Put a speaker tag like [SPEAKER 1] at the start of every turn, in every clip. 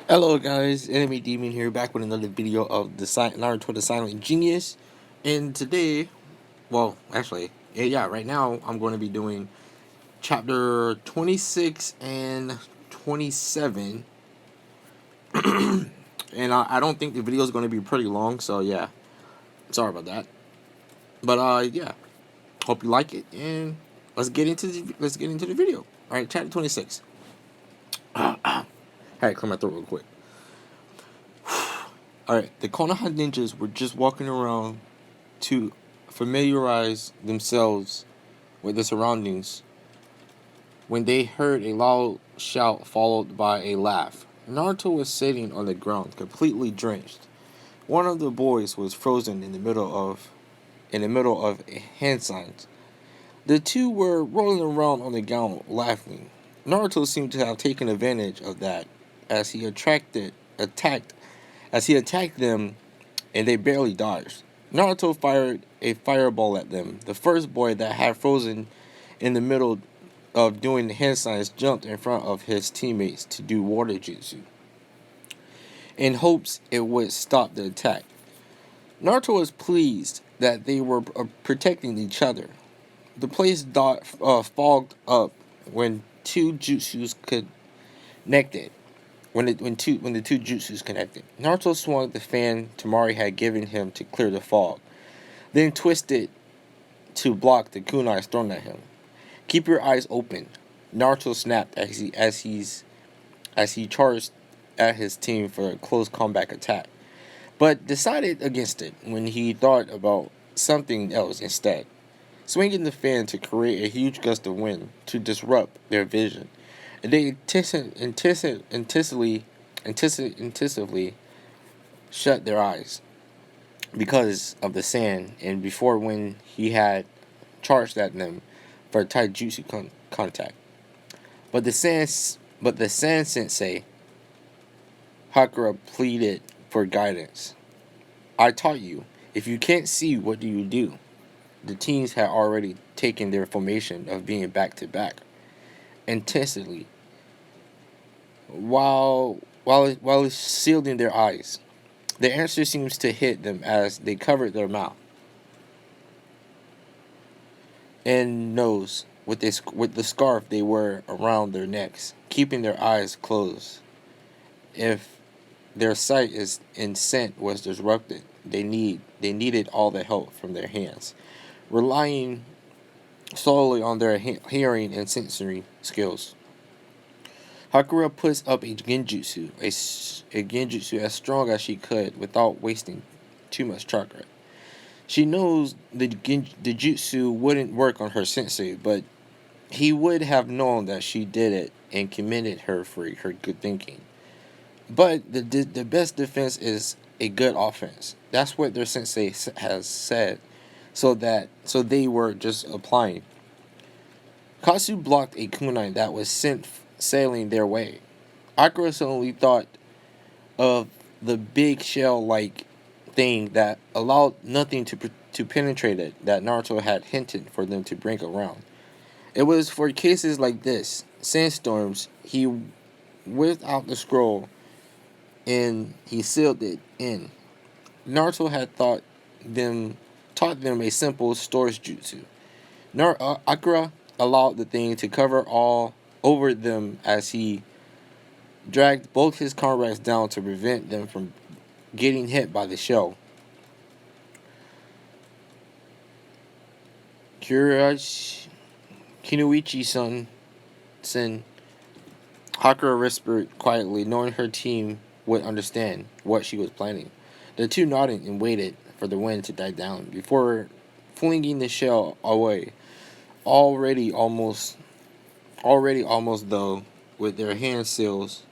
[SPEAKER 1] Hello guys, Enemy Demon here, back with another video of the Naruto the Silent Genius. And today, right now I'm going to be doing chapter 26 and 27. And I don't think the video is going to be pretty long, so yeah, sorry about that. But hope you like it, and let's get into the video. All right, chapter 26. All right, clear my throat real quick. All right, the Konoha ninjas were just walking around to familiarize themselves with the surroundings when they heard a loud shout followed by a laugh. Naruto was sitting on the ground, completely drenched. One of the boys was frozen in the middle of hand signs. The two were rolling around on the ground laughing. Naruto seemed to have taken advantage of that as he attacked them, and they barely dodged. Naruto fired a fireball at them. The first boy that had frozen in the middle of doing the hand signs jumped in front of his teammates to do water jutsu in hopes it would stop the attack. Naruto was pleased that they were protecting each other. The place fogged up when two jutsus connected. When the two jutsus connected, Naruto swung the fan Tamari had given him to clear the fog, then twisted to block the kunais thrown at him. Keep your eyes open, Naruto snapped as he charged at his team for a close combat attack, but decided against it when he thought about something else instead, swinging the fan to create a huge gust of wind to disrupt their vision. And they intensively shut their eyes because of the sand, and before when he had charged at them for taijutsu contact. But the sand sensei Hakura pleaded for guidance. I taught you. If you can't see, what do you do? The teens had already taken their formation of being back to back intensely while shielding their eyes. The answer seems to hit them as they covered their mouth and nose with the scarf they wore around their necks, keeping their eyes closed. If their sight and scent was disrupted, they needed all the help from their hands, relying solely on their hearing and sensory skills. Hakura puts up a genjutsu as strong as she could without wasting too much chakra. She knows the jutsu wouldn't work on her sensei, but he would have known that she did it and commended her for her good thinking. But the best defense is a good offense. That's what their sensei has said. So they were just applying. Katsu blocked a kunai that was sent sailing their way. Akira suddenly thought of the big shell-like thing that allowed nothing to penetrate it that Naruto had hinted for them to bring around. It was for cases like this, sandstorms. He whipped out the scroll and he sealed it in. Naruto had taught them a simple storage jutsu. Akira allowed the thing to cover all over them as he dragged both his comrades down to prevent them from getting hit by the shell. Kinuichi-san, Hakura whispered quietly, knowing her team would understand what she was planning. The two nodded and waited for the wind to die down before flinging the shell away. Already almost though, with their hand seals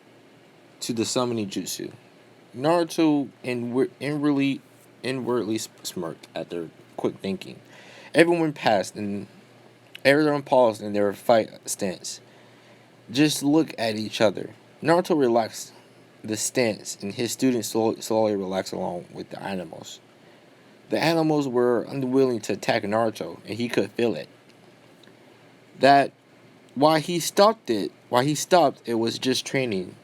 [SPEAKER 1] to the summoning jutsu. Naruto inwardly smirked at their quick thinking. Everyone passed and everyone paused in their fight stance. Just look at each other. Naruto relaxed the stance, and his students slowly relaxed along with the animals. The animals were unwilling to attack Naruto, and he could feel it. That while he stopped, it was just training.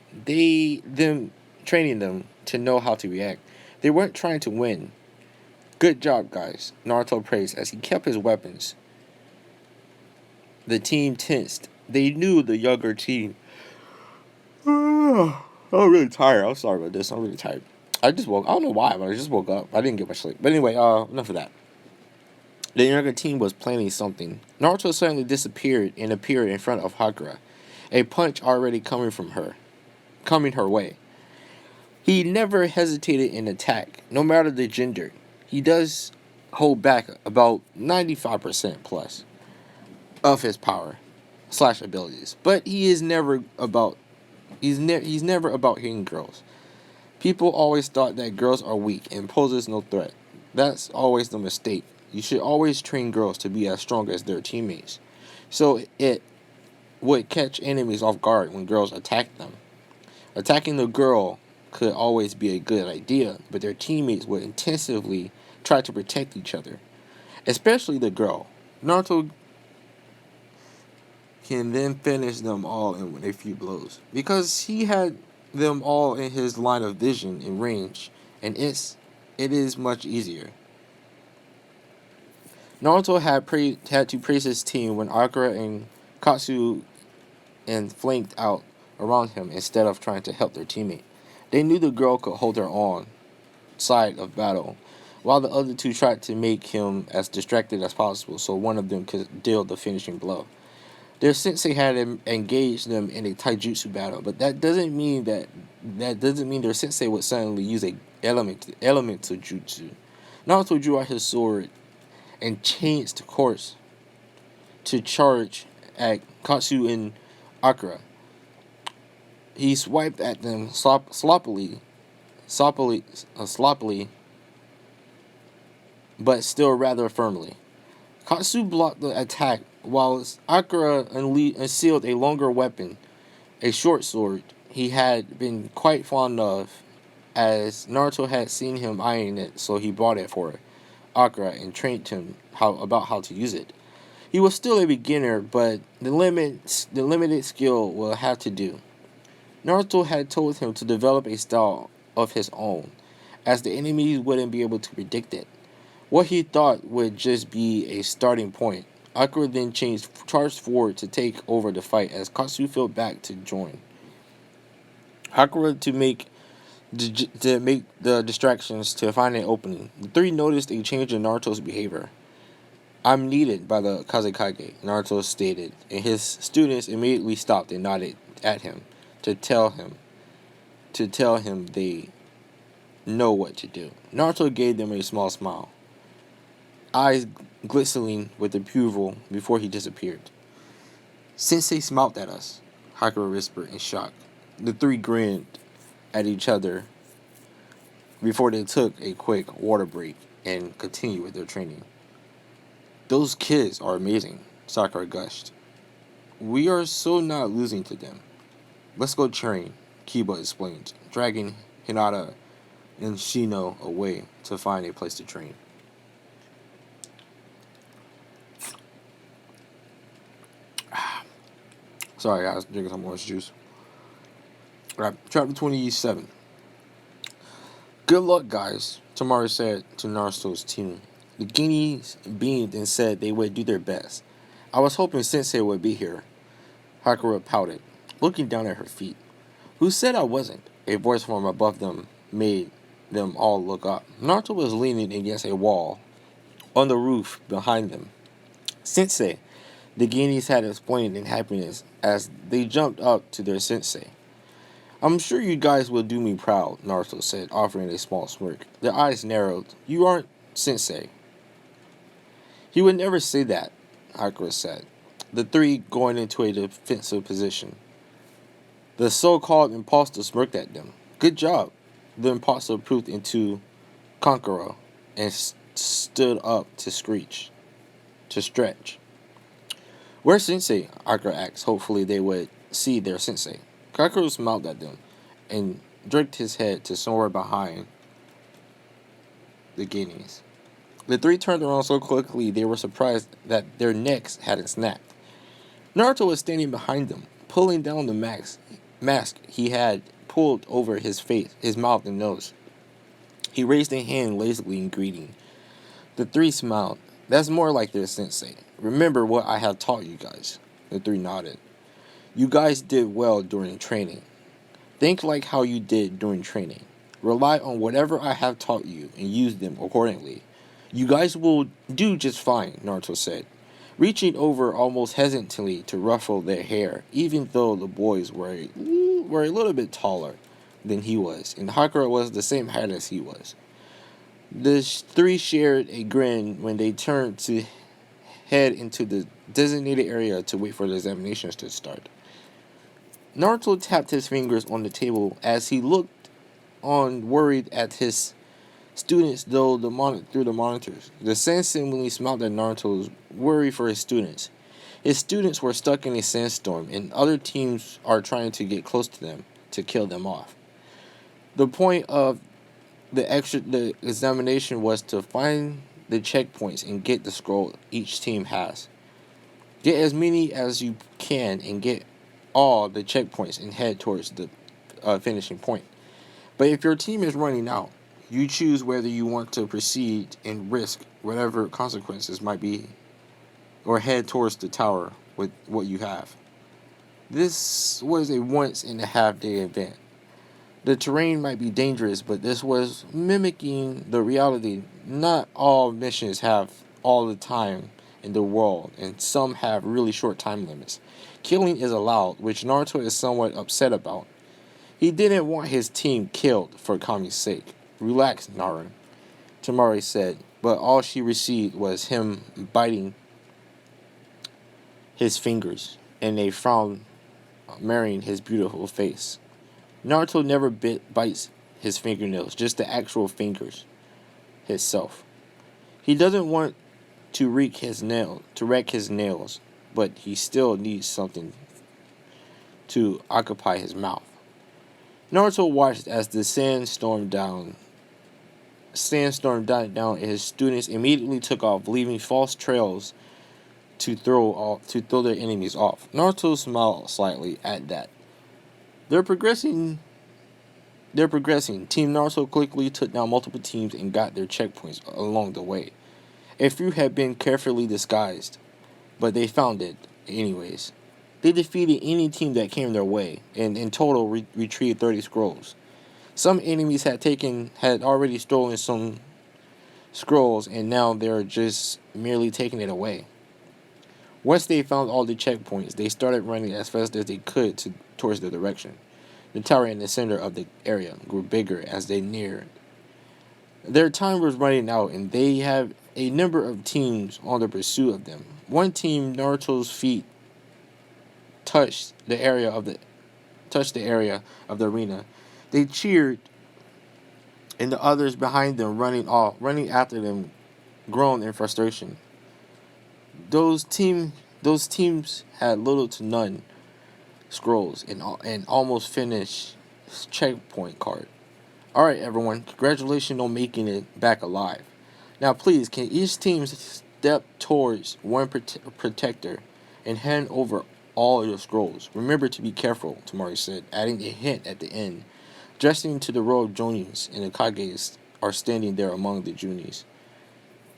[SPEAKER 1] training them to know how to react. They weren't trying to win. Good job, guys, Naruto praised as he kept his weapons. The team tensed. They knew the younger team. I'm really tired. I'm sorry about this. I'm really tired. I just woke. I don't know why, but I just woke up. I didn't get much sleep. But anyway, enough of that. The younger team was planning something. Naruto suddenly disappeared and appeared in front of Hakura, a punch already coming her way. He never hesitated in attack, no matter the gender. He does hold back about 95% plus of his power / abilities, but he's never about hitting girls. People always thought that girls are weak and poses no threat. That's always the mistake. You should always train girls to be as strong as their teammates, so it would catch enemies off guard when girls attack them. Attacking the girl could always be a good idea, but their teammates would intensively try to protect each other, especially the girl. Naruto can then finish them all in a few blows because he had them all in his line of vision and range, and it is much easier. Naruto had to praise his team when Akira and Katsu and flanked out around him instead of trying to help their teammate. They knew the girl could hold her own side of battle, while the other two tried to make him as distracted as possible so one of them could deal the finishing blow. Their sensei had engaged them in a taijutsu battle, but that doesn't mean their sensei would suddenly use a elemental jutsu. Naruto drew out his sword and changed course to charge at Katsu and Akira. He swiped at them sloppily, but still rather firmly. Katsu blocked the attack while Akira unsealed a longer weapon, a short sword he had been quite fond of, as Naruto had seen him eyeing it, so he bought it for Akira and trained him about how to use it. He was still a beginner, but the limited skill will have to do. Naruto had told him to develop a style of his own, as the enemies wouldn't be able to predict it. What he thought would just be a starting point. Akira then charged forward to take over the fight as Katsu fell back to join. Akira to make the distractions to find an opening. The three noticed a change in Naruto's behavior. I'm needed by the Kazekage, Naruto stated, and his students immediately stopped and nodded at him to tell him they know what to do. Naruto gave them a small smile, eyes glistening with approval before he disappeared. Sensei smiled at us, Hakura whispered in shock. The three grinned at each other before they took a quick water break and continued with their training. Those kids are amazing, Sakura gushed. We are so not losing to them. Let's go train, Kiba explained, dragging Hinata and Shino away to find a place to train. Sorry guys, drinking some orange juice. Alright, chapter 27. Good luck, guys, Tamara said to Naruto's team. The Guineas beamed and said they would do their best. I was hoping Sensei would be here. Hakura pouted, looking down at her feet. Who said I wasn't? A voice from above them made them all look up. Naruto was leaning against a wall on the roof behind them. Sensei, the Guineas had explained in happiness as they jumped up to their sensei. I'm sure you guys will do me proud, Naruto said, offering a small smirk. Their eyes narrowed. You aren't sensei. He would never say that, Akira said, the three going into a defensive position. The so-called impostor smirked at them. Good job. The impostor proved into conqueror and stood up to stretch. Where's Sensei? Akira asked. Hopefully they would see their sensei. Kakeru smiled at them and jerked his head to somewhere behind the Guineas. The three turned around so quickly they were surprised that their necks hadn't snapped. Naruto was standing behind them, pulling down the mask he had pulled over his face, his mouth and nose. He raised a hand lazily in greeting. The three smiled. That's more like their sensei. Remember what I have taught you guys. The three nodded. You guys did well during training. Think like how you did during training. Rely on whatever I have taught you and use them accordingly. You guys will do just fine, Naruto said, reaching over almost hesitantly to ruffle their hair, even though the boys were a little bit taller than he was, and Hakura was the same height as he was. The three shared a grin when they turned to head into the designated area to wait for the examinations to start. Naruto tapped his fingers on the table as he looked on, worried at his students through the monitors. The sensei seemingly smiled at Naruto's worry for his students. His students were stuck in a sandstorm, and other teams are trying to get close to them to kill them off. The point of the examination was to find the checkpoints and get the scroll each team has. Get as many as you can and get all the checkpoints and head towards the finishing point. But if your team is running out, you choose whether you want to proceed and risk whatever consequences might be, or head towards the tower with what you have. This was a once and a half day event. The terrain might be dangerous, but this was mimicking the reality. Not all missions have all the time in the world, and some have really short time limits. Killing is allowed, which Naruto is somewhat upset about. He didn't want his team killed for Kami's sake. Relax, Naru, Tamari said, but all she received was him biting his fingers and a frown marring his beautiful face. Naruto never bites his fingernails, just the actual fingers himself. He doesn't want to wreck his nails, but he still needs something to occupy his mouth. Naruto watched as the sandstorm died down, and his students immediately took off, leaving false trails to throw their enemies off. Naruto smiled slightly at that. They're progressing. Team Naruto quickly took down multiple teams and got their checkpoints along the way. A few had been carefully disguised, but they found it anyways. They defeated any team that came their way, and in total retrieved 30 scrolls. Some enemies had already stolen some scrolls, and now they're just merely taking it away. Once they found all the checkpoints, they started running as fast as they could towards the direction. The tower in the center of the area grew bigger as they neared. Their time was running out, and they had a number of teams on the pursuit of them. One team, Naruto's feet touched the area of the arena. They cheered, and the others behind them running after them, groaned in frustration. Those teams had little to none scrolls and almost finished checkpoint card. All right, everyone, congratulations on making it back alive. Now, please, can each team step towards one protector and hand over all your scrolls? Remember to be careful, Tamari said, adding a hint at the end. Gesturing to the row of Jonis and the Kages are standing there among the Jonis.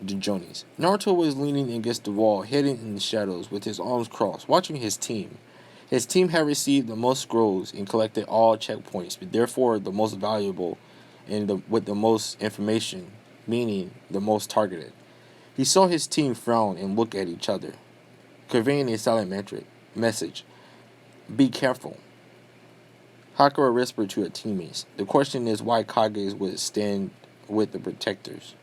[SPEAKER 1] Naruto was leaning against the wall, hidden in the shadows, with his arms crossed, watching his team. His team had received the most scrolls and collected all checkpoints, but therefore the most valuable and with the most information, meaning the most targeted. He saw his team frown and look at each other, conveying a silent message. Be careful. Hakura whispered to her teammates. The question is why Kages would stand with the protectors.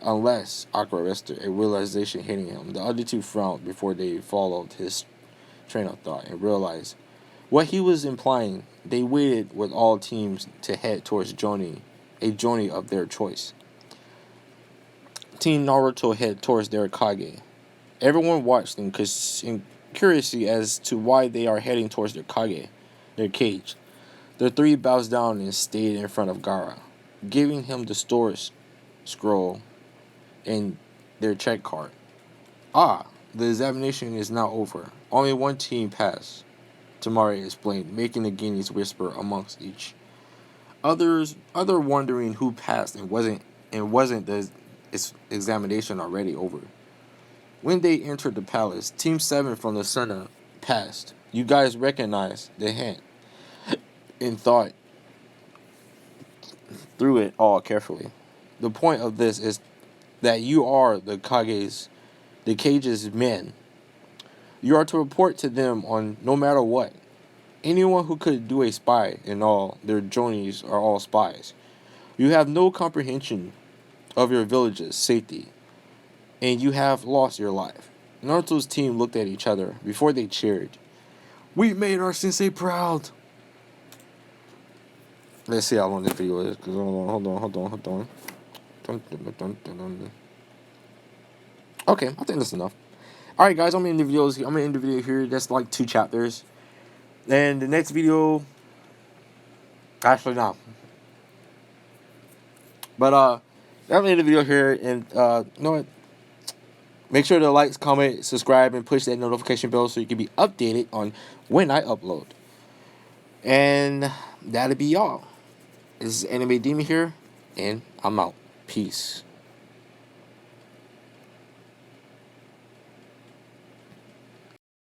[SPEAKER 1] Unless, Hakura whispered, a realization hitting him. The other two frowned before they followed his train of thought and realized what he was implying. They waited with all teams to head towards a Johnny of their choice. Team Naruto head towards their Kage. Everyone watched in curiosity as to why they are heading towards their cage. The three bows down and stayed in front of Gaara, giving him the storage scroll and their check card. The examination is now over. Only one team passed. Tamari explained, making the guineas whisper amongst each. Other wondering who passed and wasn't the examination already over. When they entered the palace, Team 7 from the Senna passed. You guys recognized the hand and thought through it all carefully. The point of this is that you are the cage's men. You are to report to them on no matter what. Anyone who could do a spy in all their journeys are all spies. You have no comprehension of your village's safety, and you have lost your life. Naruto's team looked at each other before they cheered. We made our sensei proud. Let's see how long this video is. Hold on. Okay, I think that's enough. Alright guys, I'm gonna end the video here. That's like 2 chapters. And the next video, actually no. But I'm gonna end the video here, and you know what? Make sure to like, comment, subscribe, and push that notification bell so you can be updated on when I upload. And that'll be all. This is Anime Demon here, and I'm out. Peace.